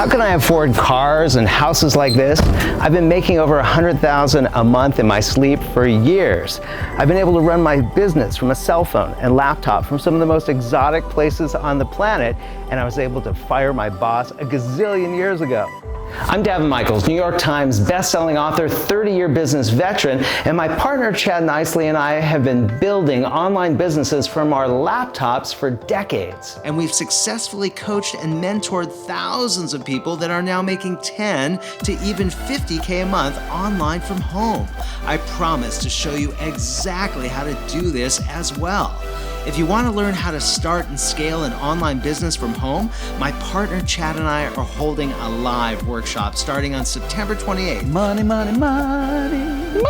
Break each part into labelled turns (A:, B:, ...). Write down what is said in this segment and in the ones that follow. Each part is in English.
A: How can I afford cars and houses like this? I've been making over $100,000 a month in my sleep for years. I've been able to run my business from a cell phone and laptop from some of the most exotic places on the planet, and I was able to fire my boss a gazillion years ago. I'm Daven Michaels, New York Times best-selling author, 30-year business veteran, and my partner Chad Nicely and I have been building online businesses from our laptops for decades.
B: And we've successfully coached and mentored thousands of people that are now making 10 to even 50K a month online from home. I promise to show you exactly how to do this as well. If you want to learn how to start and scale an online business from home, my partner Chad and I are holding a live workshop starting on September 28th.
A: Money, money, money, money!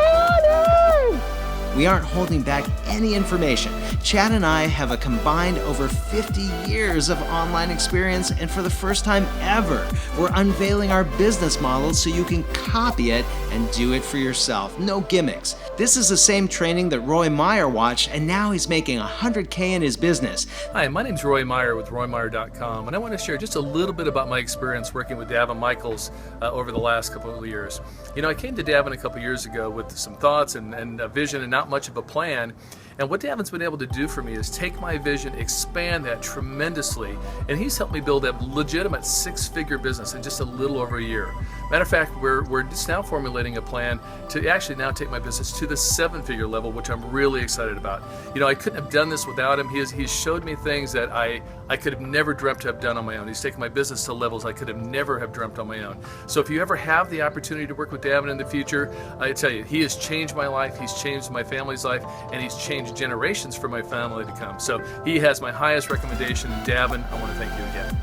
B: We aren't holding back any information. Chad and I have a combined over 50 years of online experience, and for the first time ever, we're unveiling our business model so you can copy it and do it for yourself. No gimmicks. This is the same training that Roy Meyer watched, and now he's making $100K in his business.
C: Hi, my name's Roy Meyer with RoyMeyer.com, and I want to share just a little bit about my experience working with Daven Michaels over the last couple of years. You know, I came to Daven a couple of years ago with some thoughts and a vision and not much of a plan. And what Daven's been able to do for me is take my vision, expand that tremendously, and he's helped me build a legitimate six-figure business in just a little over a year. Matter of fact, we're just now formulating a plan to actually now take my business to the seven-figure level, which I'm really excited about. You know, I couldn't have done this without him. He's showed me things that I could have never dreamt to have done on my own. He's taken my business to levels I could have never have dreamt on my own. So if you ever have the opportunity to work with Daven in the future, I tell you, he has changed my life, he's changed my family's life, and he's changed generations for my family to come. So he has my highest recommendation. Daven, I want to thank you again.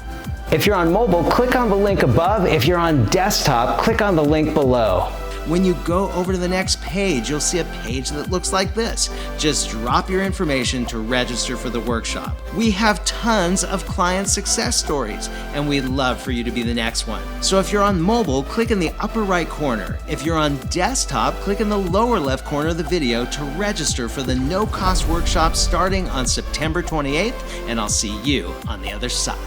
A: If you're on mobile, click on the link above. If you're on desktop, click on the link below.
B: When you go over to the next page, you'll see a page that looks like this. Just drop your information to register for the workshop. We have tons of client success stories, and we'd love for you to be the next one. So if you're on mobile, click in the upper right corner. If you're on desktop, click in the lower left corner of the video to register for the no-cost workshop starting on September 28th, and I'll see you on the other side.